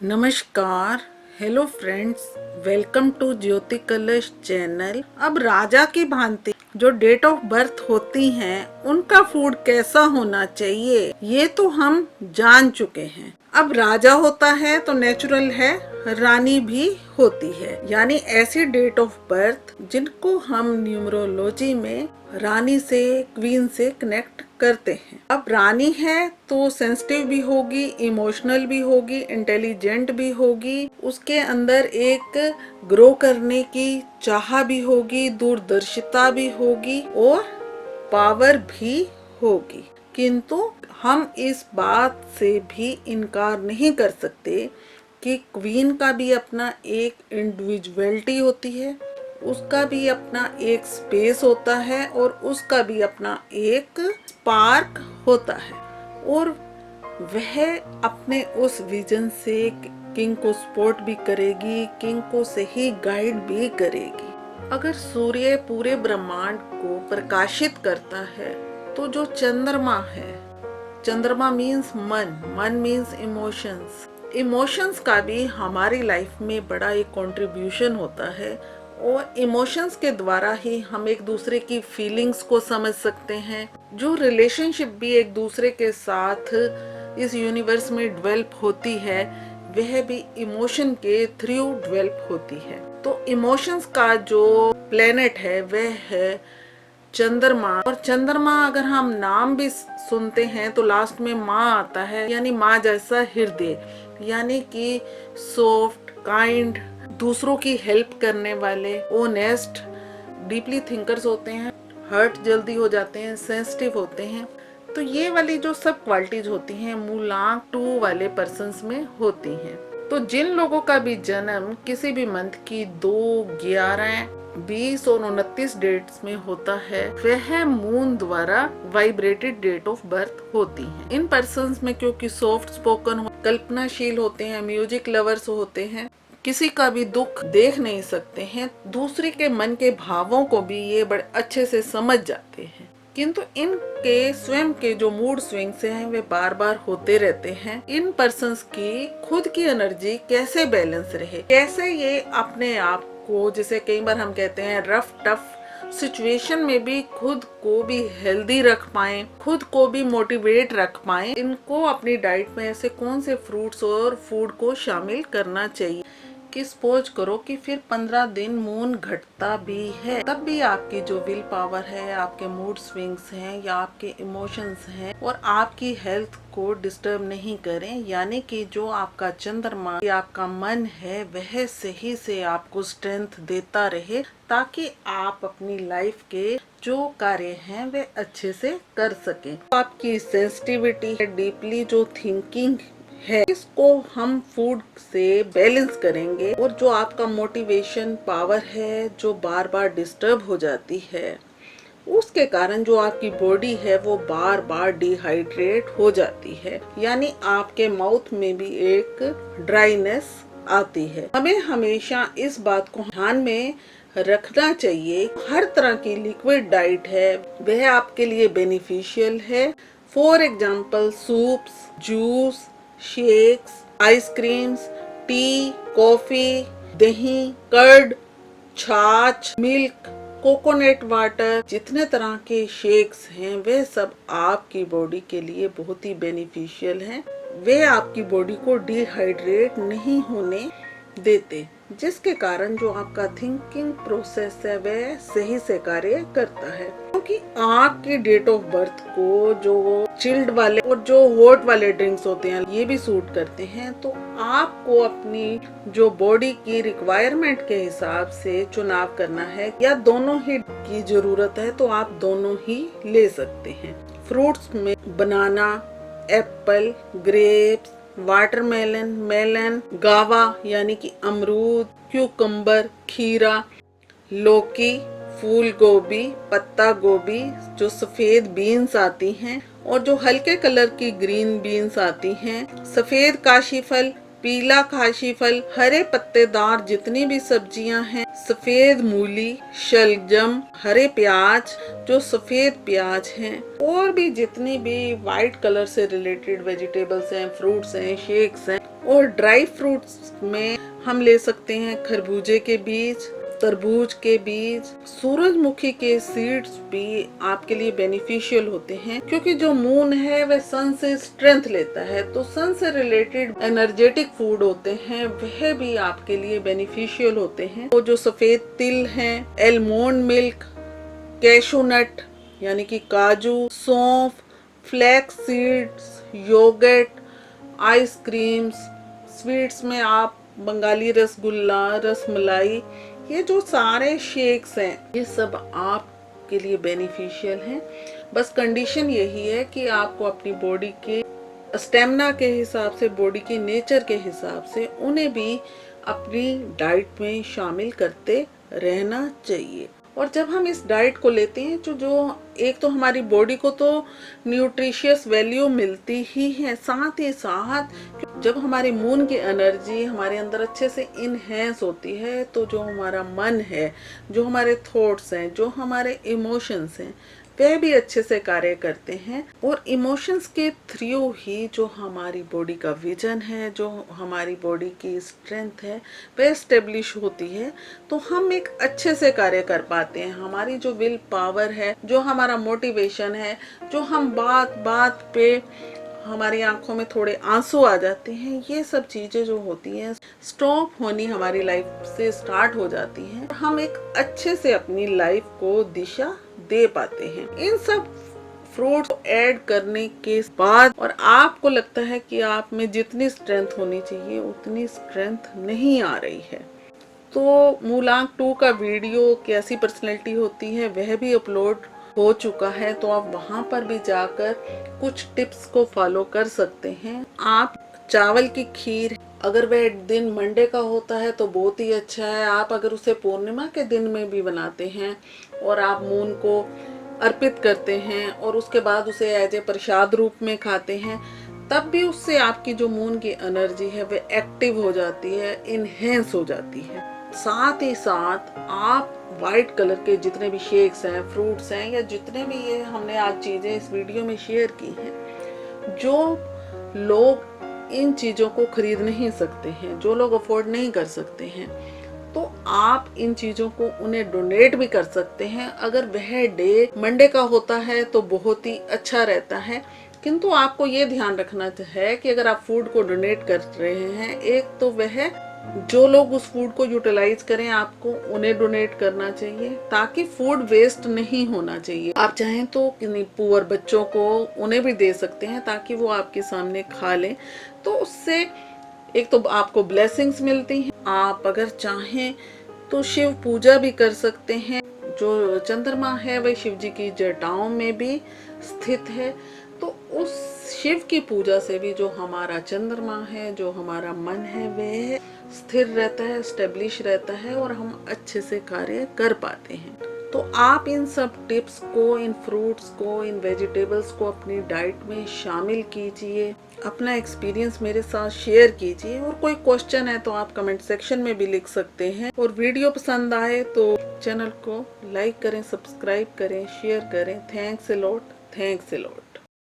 नमस्कार। Hello friends, welcome to ज्योति कलश channel. अब राजा की भांति जो डेट ऑफ बर्थ होती हैं उनका फूड कैसा होना चाहिए ये तो हम जान चुके हैं। अब राजा होता है तो नेचुरल है रानी भी होती है, यानी ऐसी डेट ऑफ बर्थ जिनको हम न्यूमरोलॉजी में रानी से क्वीन से कनेक्ट करते हैं। अब रानी है तो सेंसिटिव भी होगी, इमोशनल भी होगी, इंटेलिजेंट भी होगी, उसके अंदर एक ग्रो करने की चाह भी होगी, दूरदर्शिता भी होगी और पावर भी होगी। किंतु हम इस बात से भी इनकार नहीं कर सकते कि क्वीन का भी अपना एक इंडिविजुअलिटी होती है, उसका भी अपना एक स्पेस होता है और उसका भी अपना एक स्पार्क होता है और वह अपने उस विजन से किंग को सपोर्ट भी करेगी, किंग को सही गाइड भी करेगी। अगर सूर्य पूरे ब्रह्मांड को प्रकाशित करता है तो जो चंद्रमा है, चंद्रमा मीन्स मन, मन मीन्स इमोशंस, इमोशंस का भी हमारी लाइफ में बड़ा एक कंट्रीब्यूशन होता है और इमोशंस के द्वारा ही हम एक दूसरे की फीलिंग्स को समझ सकते हैं। जो रिलेशनशिप भी एक दूसरे के साथ इस यूनिवर्स में डेवलप होती है वह भी इमोशन के थ्रू डेवलप होती है। तो इमोशंस का जो प्लेनेट है वह है चंद्रमा। और चंद्रमा अगर हम नाम भी सुनते हैं तो लास्ट में माँ आता है, यानी माँ जैसा हृदय, यानी कि सॉफ्ट, काइंड, दूसरों की हेल्प करने वाले, ऑनेस्ट, डीपली थिंकर्स होते हैं, हर्ट जल्दी हो जाते हैं, सेंसिटिव होते हैं। तो ये वाली जो सब क्वालिटीज होती हैं मूलांक 2 वाले पर्सन्स में होती हैं। तो जिन लोगों का भी जन्म किसी भी मंथ की 2, 11, 20 और 29 डेट्स में होता है वह मून द्वारा वाइब्रेटेड डेट ऑफ बर्थ होती है। इन पर्सन्स में क्योंकि सॉफ्ट स्पोकन, कल्पनाशील होते हैं, म्यूजिक लवर्स होते हैं, किसी का भी दुख देख नहीं सकते हैं, दूसरे के मन के भावों को भी ये बड़े अच्छे से समझ जाते हैं। किंतु इनके स्वयं के जो मूड स्विंग्स हैं वे बार बार होते रहते हैं। इन पर्सन्स की खुद की एनर्जी कैसे बैलेंस रहे, कैसे ये अपने आप को, जिसे कई बार हम कहते हैं रफ टफ सिचुएशन में भी खुद को भी हेल्दी रख पाए, खुद को भी मोटिवेट रख पाए, इनको अपनी डाइट में ऐसे कौन से फ्रूट्स और फूड को शामिल करना चाहिए कि सपोज करो कि फिर 15 दिन मून घटता भी है, तब भी आपकी जो विल पावर है, आपके मूड स्विंग्स हैं या आपके इमोशंस हैं और आपकी हेल्थ को डिस्टर्ब नहीं करें, यानी कि जो आपका चंद्रमा या आपका मन है वह सही से आपको स्ट्रेंथ देता रहे ताकि आप अपनी लाइफ के जो कार्य हैं वे अच्छे से कर सकें। आपकी सेंसिटिविटी, डीपली जो थिंकिंग है, इसको हम फूड से बैलेंस करेंगे और जो आपका मोटिवेशन पावर है जो बार बार डिस्टर्ब हो जाती है, उसके कारण जो आपकी बॉडी है वो बार बार डिहाइड्रेट हो जाती है, यानी आपके माउथ में भी एक ड्राइनेस आती है। हमें हमेशा इस बात को ध्यान में रखना चाहिए, हर तरह की लिक्विड डाइट है वह आपके लिए बेनिफिशियल है। For example soups, juice, shakes, ice creams, T, coffee, दही, कर्ड, छाछ, मिल्क, कोकोनट वाटर, जितने तरह के शेक्स हैं वे सब आपकी बॉडी के लिए बहुत ही बेनिफिशियल हैं। वे आपकी बॉडी को डिहाइड्रेट नहीं होने देते, जिसके कारण जो आपका थिंकिंग प्रोसेस है वह सही से कार्य करता है। क्योंकि आपकी डेट ऑफ बर्थ को जो चिल्ड वाले और जो हॉट वाले ड्रिंक्स होते हैं ये भी सूट करते हैं, तो आपको अपनी जो बॉडी की रिक्वायरमेंट के हिसाब से चुनाव करना है, या दोनों ही की जरूरत है तो आप दोनों ही ले सकते हैं। फ्रूट्स में बनाना, एप्पल, ग्रेप्स, वाटरमेलन, मेलन, गावा यानी कि अमरूद, क्यूकम्बर, खीरा, लौकी, फूल गोभी, पत्ता गोभी, जो सफेद बीन्स आती हैं और जो हल्के कलर की ग्रीन बीन्स आती हैं, सफेद काशी फल, पीला काशी फल, हरे पत्तेदार जितनी भी सब्जियां हैं, सफेद मूली, शलजम, हरे प्याज, जो सफेद प्याज हैं, और भी जितनी भी वाइट कलर से रिलेटेड वेजिटेबल्स हैं, फ्रूट्स हैं, शेक्स हैं, और ड्राई फ्रूट्स में हम ले सकते हैं खरबूजे के बीज, तरबूज के बीज, सूरजमुखी के सीड्स भी आपके लिए बेनिफिशियल होते हैं, क्योंकि जो मून है वह सन से स्ट्रेंथ लेता है, तो सन से रिलेटेड एनर्जेटिक फूड होते हैं वह भी आपके लिए बेनिफिशियल होते हैं। वो जो सफेद तिल हैं, एलमोंड मिल्क, कैशू नट यानी कि काजू, सौंफ, flax seeds, yogurt, ice creams, sweets में आप बंगाली रसगुल्ला, रसमलाई, ये जो सारे शेक्स हैं ये सब आपके लिए बेनिफिशियल हैं। बस कंडीशन यही है कि आपको अपनी बॉडी के स्टेमिना के हिसाब से, बॉडी के नेचर के हिसाब से उन्हें भी अपनी डाइट में शामिल करते रहना चाहिए। और जब हम इस डाइट को लेते हैं जो एक तो हमारी बॉडी को तो न्यूट्रिशियस वैल्यू मिलती ही है, साथ ही साथ जब हमारी मून की एनर्जी हमारे अंदर अच्छे से इनहेंस होती है तो जो हमारा मन है, जो हमारे थॉट्स हैं, जो हमारे इमोशंस हैं वह भी अच्छे से कार्य करते हैं। और इमोशंस के थ्रू ही जो हमारी बॉडी का विजन है, जो हमारी बॉडी की स्ट्रेंथ है वह एस्टेब्लिश होती है, तो हम एक अच्छे से कार्य कर पाते हैं। हमारी जो विल पावर है, जो हमारा मोटिवेशन है, जो हम बात बात पे हमारी आंखों में थोड़े आंसू आ जाते हैं, ये सब चीजें जो होती हैं स्टॉप होनी हमारी लाइफ से स्टार्ट हो जाती हैं। हम एक अच्छे से अपनी लाइफ को दिशा दे पाते हैं इन सब फ्रूट्स ऐड करने के बाद। और आपको लगता है कि आप में जितनी स्ट्रेंथ होनी चाहिए उतनी स्ट्रेंथ नहीं आ रही है, तो मूलांक 2 का वीडियो कैसी पर्सनैलिटी होती है वह भी अपलोड हो चुका है, तो आप वहां पर भी जाकर कुछ टिप्स को फॉलो कर सकते हैं। आप चावल की खीर, अगर वह दिन मंडे का होता है तो बहुत ही अच्छा है। आप अगर उसे पूर्णिमा के दिन में भी बनाते हैं और आप मून को अर्पित करते हैं और उसके बाद उसे एज ए प्रसाद रूप में खाते हैं, तब भी उससे आपकी जो मून की एनर्जी है वह एक्टिव हो जाती है, इनहेंस हो जाती है। साथ ही साथ आप वाइट कलर के जितने भी शेक्स हैं, फ्रूट्स हैं, या जितने भी ये हमने आज चीजें इस वीडियो में शेयर की हैं, जो लोग इन चीजों को खरीद नहीं सकते हैं, जो लोग अफोर्ड नहीं कर सकते हैं, तो आप इन चीजों को उन्हें डोनेट भी कर सकते हैं। अगर वह डे मंडे का होता है तो बहुत ही अच्छा रहता है, किंतु आपको ये ध्यान रखना है कि अगर आप फूड को डोनेट कर रहे हैं, एक तो वह जो लोग उस फूड को यूटिलाइज करें आपको उन्हें डोनेट करना चाहिए, ताकि फूड वेस्ट नहीं होना चाहिए। आप चाहें तो पुअर बच्चों को उन्हें भी दे सकते हैं ताकि वो आपके सामने खा लें, तो उससे एक तो आपको ब्लेसिंग्स मिलती हैं। आप अगर चाहें तो शिव पूजा भी कर सकते हैं। जो चंद्रमा है वह शिव जी की जटाओं में भी स्थित है, तो उस शिव की पूजा से भी जो हमारा चंद्रमा है, जो हमारा मन है, वह स्थिर रहता है, स्टेब्लिश रहता है और हम अच्छे से कार्य कर पाते हैं। तो आप इन सब टिप्स को, इन फ्रूट्स को, इन वेजिटेबल्स को अपनी डाइट में शामिल कीजिए, अपना एक्सपीरियंस मेरे साथ शेयर कीजिए, और कोई क्वेश्चन है तो आप कमेंट सेक्शन में भी लिख सकते हैं। और वीडियो पसंद आए तो चैनल को लाइक करें, सब्सक्राइब करें, शेयर करें। Thanks a lot.